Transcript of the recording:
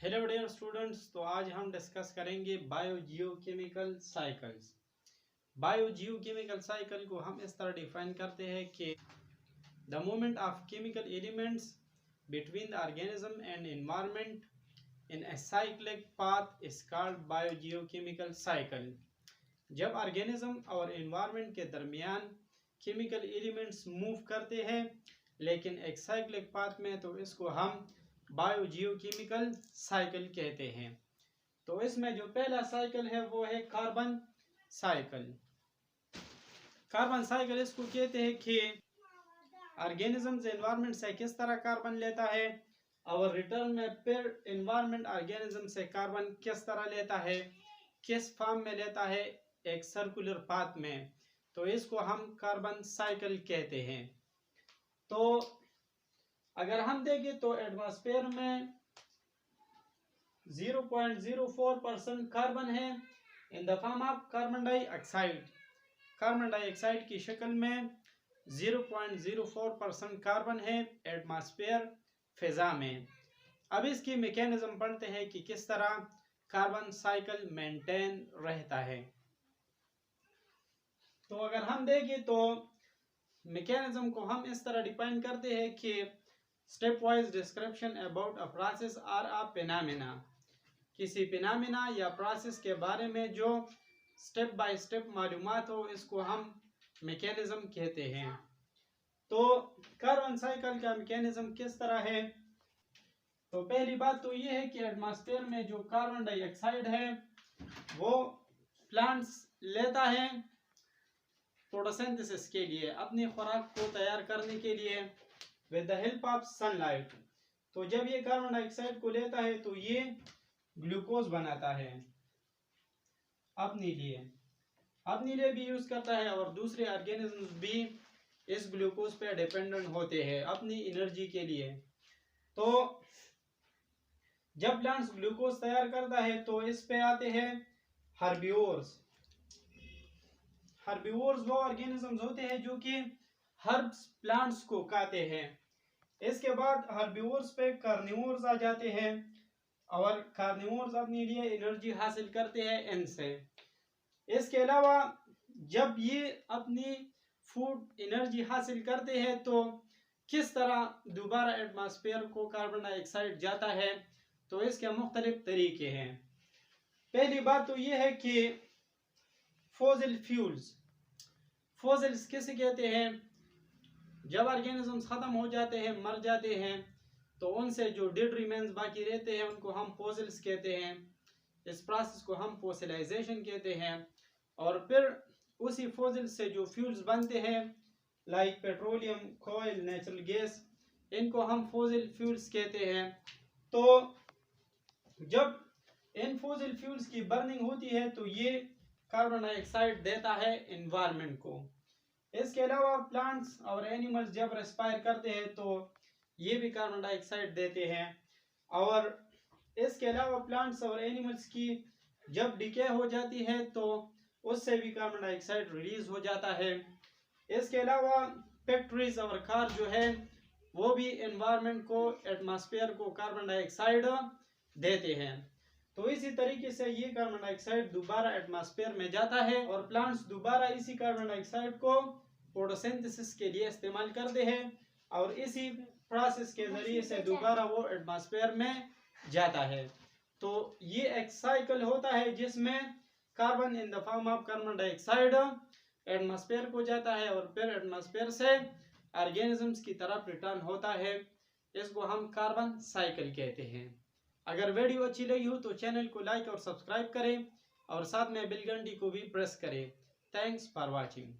Hello dear students, तो आज हम डिस्कस करेंगे बायोजियोकेमिकल साइकिल्स। बायोजियोकेमिकल साइकिल को हम इस तरह डिफाइन करते हैं कि the movement of chemical elements between the organism and environment in a cyclic path is called biogeochemical cycle. जब ऑर्गेनिज्म और एनवायरनमेंट के दरमियान केमिकल एलिमेंट्स मूव करते हैं लेकिन एक साइक्लिक पाथ में, तो इसको हम बायोजियोकेमिकल साइकिल कहते हैं। तो इसमें जो पहला साइकिल है वो है कार्बन साइकिल। कार्बन साइकिल इसको कहते हैं कि ऑर्गेनिज्म एनवायरनमेंट से किस तरह कार्बन लेता है और रिटर्न में फिर एनवायरनमेंट ऑर्गेनिज्म से कार्बन किस तरह लेता है, किस फॉर्म में लेता है, एक सर्कुलर पाथ में। तो इसको हम कार्बन साइकिल कहते हैं। तो अगर हम देखें तो एटमॉस्फेयर में 0.04% कार्बन है in the form of carbon dioxide. Carbon dioxide की शक्ल में 0.04% कार्बन है एटमॉस्फेयर फिजा में। अब इसकी मैकेनिज्म पढ़ते हैं कि किस तरह कार्बन साइकिल मेंटेन रहता है। तो अगर हम देखें तो मैकेनिज्म को हम इस तरह डिफाइन करते हैं कि step wise description about a process और अ फिनोमेना। किसी फिनोमेना या प्रोसेस के बारे में जो स्टेप बाय स्टेप मालूमात हो, इसको हम मैकेनिज्म कहते हैं। तो कार्बन साइकिल का मैकेनिज्म किस तरह है? तो पहली बात तो ये है कि एटमॉस्फेयर में जो कार्बन डाइऑक्साइड है वो प्लांट्स लेता है फोटोसिंथेसिस के लिए, अपनी खुराक को तैयार करने के लिए with the help of sunlight. तो जब ये कार्बन डाइऑक्साइड को लेता है तो ये ग्लूकोज बनाता है अपने लिए भी यूज करता है, और दूसरे ऑर्गेनिजम्स भी इस ग्लूकोज पे डिपेंडेंट होते हैं अपनी एनर्जी के लिए। तो जब प्लांट्स ग्लूकोज तैयार करता है तो इस पे आते हैं हर्बिवोर्स। हर्बिवोर्स वो ऑर्गेनिजम्स होते हैं जो कि हर्ब्स प्लांट्स को खाते हैं। इसके बाद हर्बिवोर्स पे कार्निवोर्स आ जाते हैं, और कार्निवोर्स अपने लिए एनर्जी हासिल करते हैं इनसे। इसके अलावा जब ये अपनी फूड एनर्जी हासिल करते हैं तो किस तरह दोबारा एटमॉस्फेयर को कार्बन डाइऑक्साइड जाता है, तो इसके मुख्तलिफ तरीके हैं। पहली बात तो ये है कि फॉसिल फ्यूल्स। फॉसिल्स किसे कहते हैं? जब ऑर्गेनिजम्स खत्म हो जाते हैं, मर जाते हैं, तो उनसे जो डेड रिमेन्स बाकी रहते हैं उनको हम फॉसिल्स कहते हैं। इस प्रोसेस को हम फॉसिलाइजेशन कहते हैं। और फिर उसी फॉसिल से जो फ्यूल्स बनते हैं लाइक पेट्रोलियम, कोयल, नेचुरल गैस, इनको हम फॉसिल फ्यूल्स कहते हैं। तो जब इन फॉसिल फ्यूल्स की बर्निंग होती है तो ये कार्बन डाइऑक्साइड देता है एनवायरनमेंट को। इसके अलावा प्लांट्स और एनिमल्स जब रेस्पायर करते हैं तो ये भी कार्बन डाइऑक्साइड देते हैं। और इसके अलावा प्लांट्स और एनिमल्स की जब डिके हो जाती है तो उससे भी कार्बन डाइऑक्साइड रिलीज हो जाता है। इसके अलावा फैक्ट्रीज और कार जो है वो भी एनवायरनमेंट को, एटमॉस्फेयर को कार्बन डाइऑक्साइड देते हैं। तो इसी तरीके से ये कार्बन डाइऑक्साइड दोबारा एटमॉस्फेयर में जाता है और प्लांट्स दोबारा इसी कार्बन डाइऑक्साइड को फोटोसिंथेसिस के लिए इस्तेमाल करते हैं, और इसी प्रोसेस के जरिए से दोबारा वो एटमॉस्फेयर में जाता है। तो ये एक साइकिल होता है जिसमें carbon in the form of carbon dioxide atmosphere को जाता है और फिर एटमॉस्फेयर से ऑर्गेनिजम्स की तरफ रिटर्न होता है। इसको हम कार्बन साइकिल कहते हैं। अगर वीडियो अच्छी लगी हो तो चैनल को लाइक और सब्सक्राइब करें और साथ में बेल घंटी को भी प्रेस करें। Thanks for watching.